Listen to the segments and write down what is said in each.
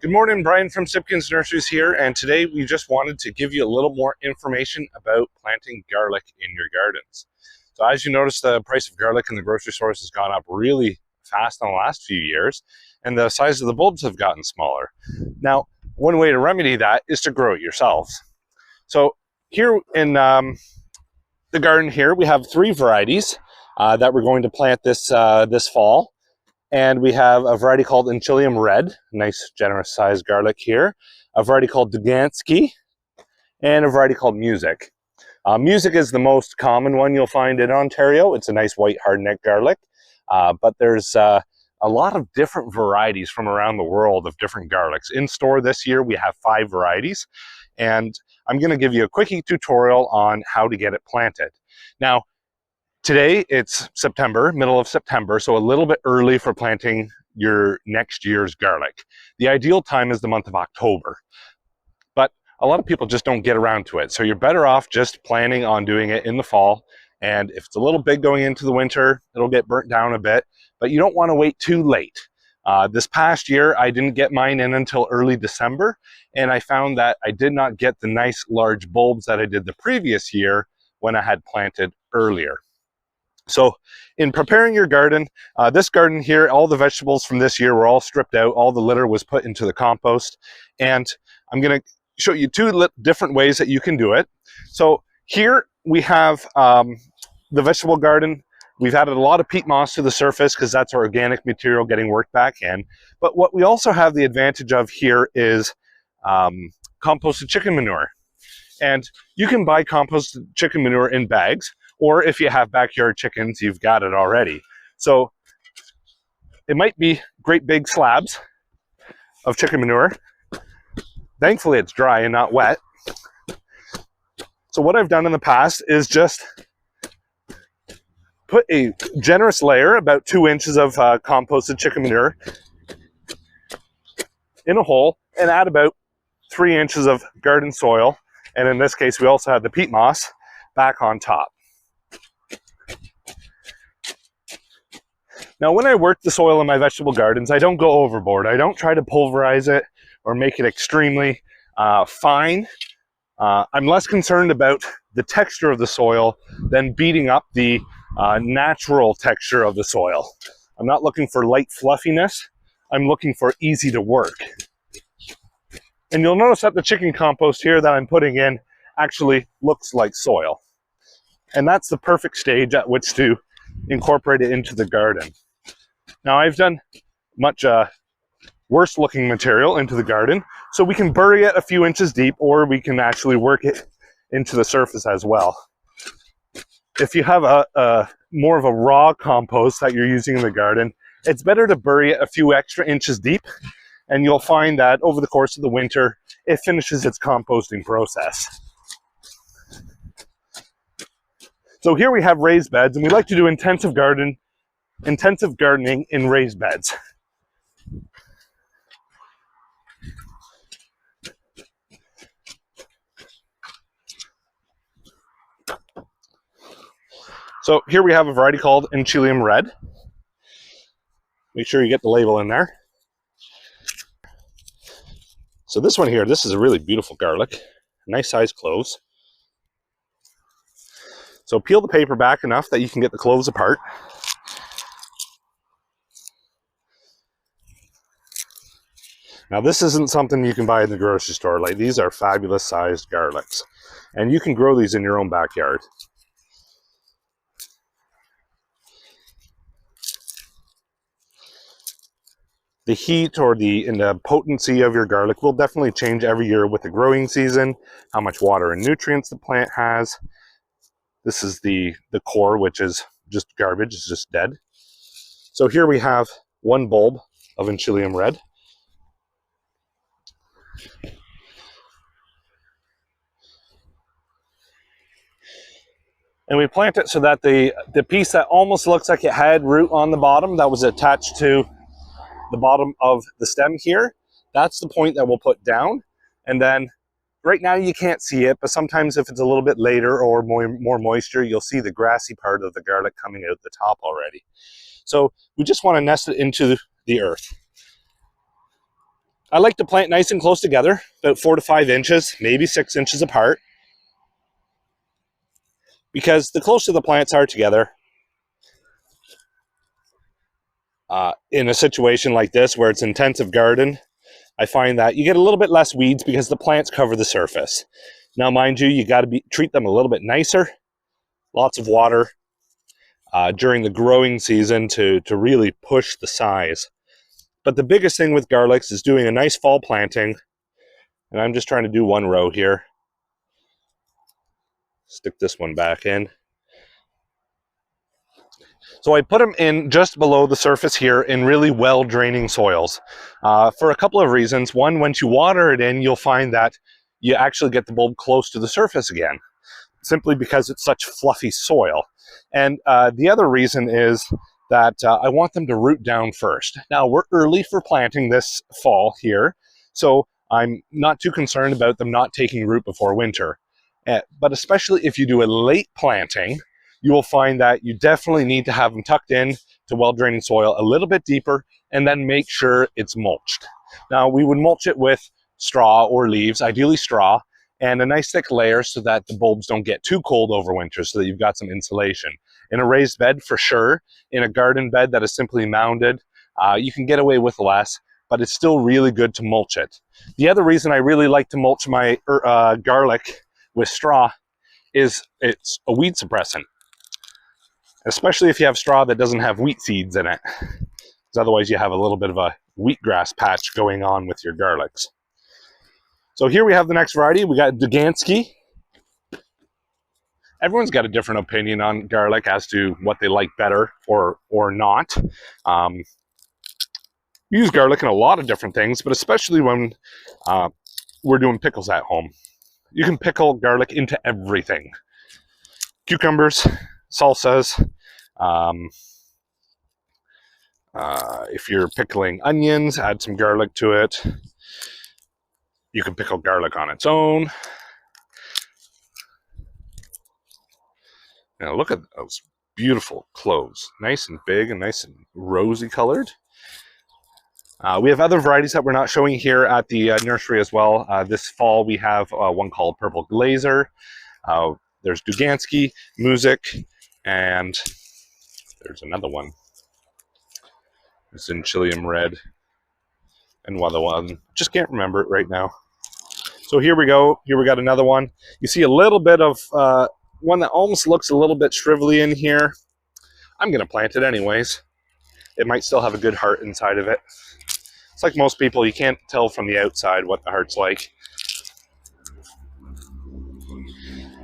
Good morning, Brian from Sipkens Nurseries here, and today we just wanted to give you a little more information about planting garlic in your gardens. So as you notice, the price of garlic in the grocery stores has gone up really fast in the last few years, and the size of the bulbs have gotten smaller. Now, one way to remedy that is to grow it yourselves. So here in the garden here, we have three varieties that we're going to plant this fall. And we have a variety called Enchilium Red, nice generous sized garlic here, a variety called Dugansky, and a variety called Music. Music is the most common one you'll find in Ontario. It's a nice white hardneck garlic, but there's a lot of different varieties from around the world of different garlics. In store this year, we have 5 varieties, and I'm going to give you a quickie tutorial on how to get it planted. Now, today it's September, middle of September, so a little bit early for planting your next year's garlic. The ideal time is the month of October, but a lot of people just don't get around to it. So you're better off just planning on doing it in the fall. And if it's a little big going into the winter, it'll get burnt down a bit, but you don't want to wait too late. This past year, I didn't get mine in until early December, and I found that I did not get the nice large bulbs that I did the previous year when I had planted earlier. So in preparing your garden, this garden here, all the vegetables from this year were all stripped out. All the litter was put into the compost. And I'm going to show you 2 different ways that you can do it. So here we have the vegetable garden. We've added a lot of peat moss to the surface because that's our organic material getting worked back in. But what we also have the advantage of here is composted chicken manure. And you can buy composted chicken manure in bags, or if you have backyard chickens, you've got it already. So it might be great big slabs of chicken manure. Thankfully, it's dry and not wet. So what I've done in the past is just put a generous layer, about 2 inches of composted chicken manure in a hole, and add about 3 inches of garden soil. And in this case, we also have the peat moss back on top. Now, when I work the soil in my vegetable gardens, I don't go overboard. I don't try to pulverize it or make it extremely fine. I'm less concerned about the texture of the soil than beating up the natural texture of the soil. I'm not looking for light fluffiness. I'm looking for easy to work. And you'll notice that the chicken compost here that I'm putting in actually looks like soil. And that's the perfect stage at which to incorporate it into the garden. Now, I've done much worse looking material into the garden, so we can bury it a few inches deep, or we can actually work it into the surface as well. If you have a more of a raw compost that you're using in the garden, it's better to bury it a few extra inches deep, and you'll find that over the course of the winter, it finishes its composting process. So here we have raised beds, and we like to do intensive gardening in raised beds. So here we have a variety called Enchilium Red. Make sure you get the label in there. So this one here, this is a really beautiful garlic, nice size cloves. So peel the paper back enough that you can get the cloves apart. Now, this isn't something you can buy in the grocery store. Like, these are fabulous sized garlics, and you can grow these in your own backyard. The heat or the potency of your garlic will definitely change every year with the growing season, how much water and nutrients the plant has. This is the core, which is just garbage, it's just dead. So here we have 1 bulb of Enchilium Red. And we plant it so that the piece that almost looks like it had root on the bottom that was attached to the bottom of the stem here, that's the point that we'll put down. And then right now you can't see it, but sometimes if it's a little bit later or more moisture, you'll see the grassy part of the garlic coming out the top already. So we just want to nest it into the earth. I like to plant nice and close together, about 4 to 5 inches, maybe 6 inches apart, because the closer the plants are together, in a situation like this where it's intensive garden, I find that you get a little bit less weeds because the plants cover the surface. Now, mind you, you got to treat them a little bit nicer, lots of water during the growing season to really push the size. But the biggest thing with garlics is doing a nice fall planting, and I'm just trying to do one row here. Stick this one back in. So I put them in just below the surface here in really well draining soils for a couple of reasons. One, once you water it in, you'll find that you actually get the bulb close to the surface again, simply because it's such fluffy soil. And the other reason is that I want them to root down first. Now, we're early for planting this fall here, so I'm not too concerned about them not taking root before winter. But especially if you do a late planting, you will find that you definitely need to have them tucked in to well-draining soil a little bit deeper, and then make sure it's mulched. Now, we would mulch it with straw or leaves, ideally straw, and a nice thick layer so that the bulbs don't get too cold over winter, so that you've got some insulation. In a raised bed, for sure. In a garden bed that is simply mounded, you can get away with less, but it's still really good to mulch it. The other reason I really like to mulch my garlic with straw is it's a weed suppressant, especially if you have straw that doesn't have wheat seeds in it, because otherwise you have a little bit of a wheatgrass patch going on with your garlics. So here we have the next variety. We got Dugansky. Everyone's got a different opinion on garlic as to what they like better or not. We use garlic in a lot of different things, but especially when we're doing pickles at home. You can pickle garlic into everything. Cucumbers, salsas. If you're pickling onions, add some garlic to it. You can pickle garlic on its own. Now look at those beautiful cloves. Nice and big and nice and rosy colored. We have other varieties that we're not showing here at the nursery as well. This fall we have one called Purple Glazer. There's Dugansky, Music, and there's another one. It's in Chilean Red. And one, just can't remember it right now. So here we go. Here we got another one. You see a little bit of one that almost looks a little bit shrivelly in here. I'm going to plant it anyways. It might still have a good heart inside of it. It's like most people, you can't tell from the outside what the heart's like.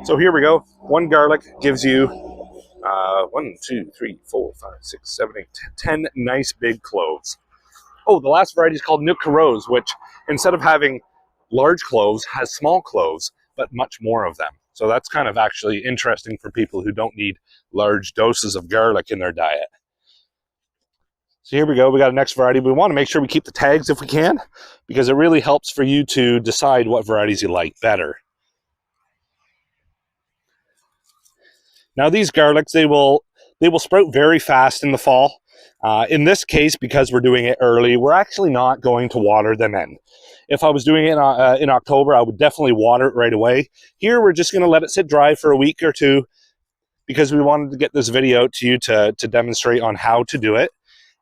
So here we go. One garlic gives you 1, 2, 3, 4, 5, 6, 7, 8, 10 nice big cloves. Oh, the last variety is called Nutka Rose, which instead of having large cloves, has small cloves, but much more of them. So that's kind of actually interesting for people who don't need large doses of garlic in their diet. So here we go. We got a next variety. We want to make sure we keep the tags if we can, because it really helps for you to decide what varieties you like better. Now these garlics, they will sprout very fast in the fall. In this case, because we're doing it early, we're actually not going to water them in. If I was doing it in October, I would definitely water it right away. Here, we're just going to let it sit dry for a week or two, because we wanted to get this video out to you to demonstrate on how to do it.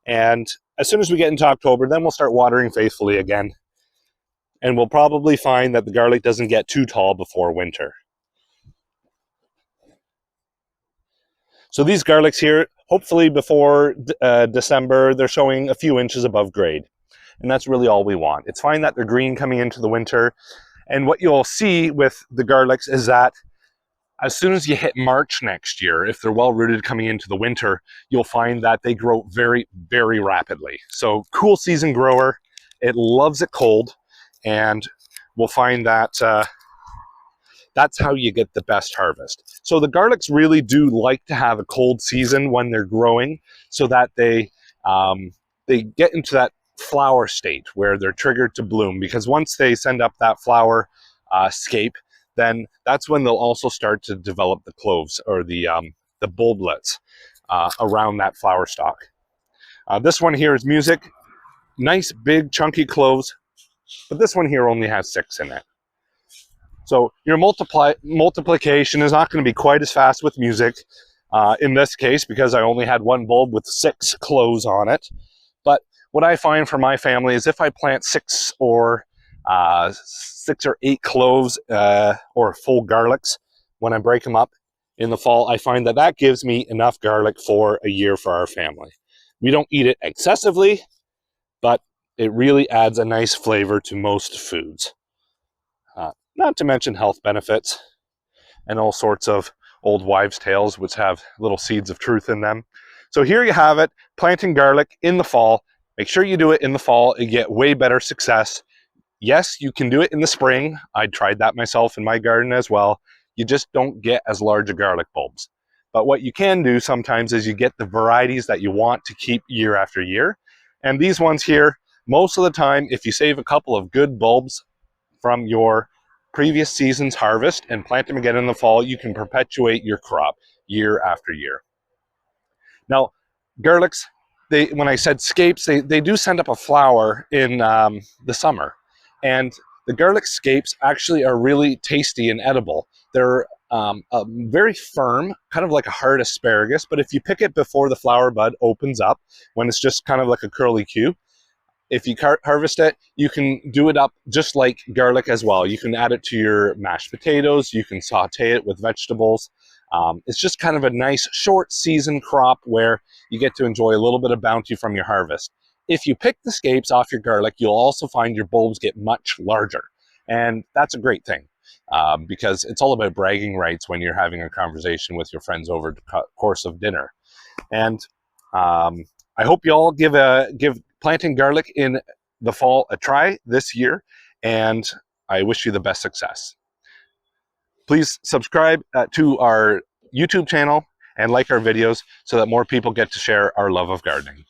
And as soon as we get into October, then we'll start watering faithfully again. And we'll probably find that the garlic doesn't get too tall before winter. So these garlics here, hopefully before December, they're showing a few inches above grade. And that's really all we want. It's fine that they're green coming into the winter. And what you'll see with the garlics is that as soon as you hit March next year, if they're well rooted coming into the winter, you'll find that they grow very, very rapidly. So cool season grower, it loves it cold, and we'll find that that's how you get the best harvest. So the garlics really do like to have a cold season when they're growing, so that they get into that flower state where they're triggered to bloom, because once they send up that flower scape, then that's when they'll also start to develop the cloves or the bulblets around that flower stalk. This one here is Music. Nice big chunky cloves, but this one here only has 6 in it. So your multiplication is not going to be quite as fast with music in this case, because I only had one bulb with 6 cloves on it. But what I find for my family is if I plant 6 or 8 cloves or full garlics, when I break them up in the fall, I find that that gives me enough garlic for a year for our family. We don't eat it excessively, but it really adds a nice flavor to most foods. Not to mention health benefits and all sorts of old wives' tales which have little seeds of truth in them. So here you have it, planting garlic in the fall. Make sure you do it in the fall. You get way better success. Yes, you can do it in the spring. I tried that myself in my garden as well. You just don't get as large a garlic bulbs. But what you can do sometimes is you get the varieties that you want to keep year after year. And these ones here, most of the time, if you save a couple of good bulbs from your previous season's harvest and plant them again in the fall, you can perpetuate your crop year after year. Now, garlics, when I said scapes, they do send up a flower in the summer. And the garlic scapes actually are really tasty and edible. They're very firm, kind of like a hard asparagus, but if you pick it before the flower bud opens up, when it's just kind of like a curly Q, if you harvest it, you can do it up just like garlic as well. You can add it to your mashed potatoes. You can saute it with vegetables. It's just kind of a nice short season crop where you get to enjoy a little bit of bounty from your harvest. If you pick the scapes off your garlic, you'll also find your bulbs get much larger. And that's a great thing because it's all about bragging rights when you're having a conversation with your friends over the course of dinner. And I hope you all give planting garlic in the fall a try this year, and I wish you the best success. Please subscribe to our YouTube channel and like our videos so that more people get to share our love of gardening.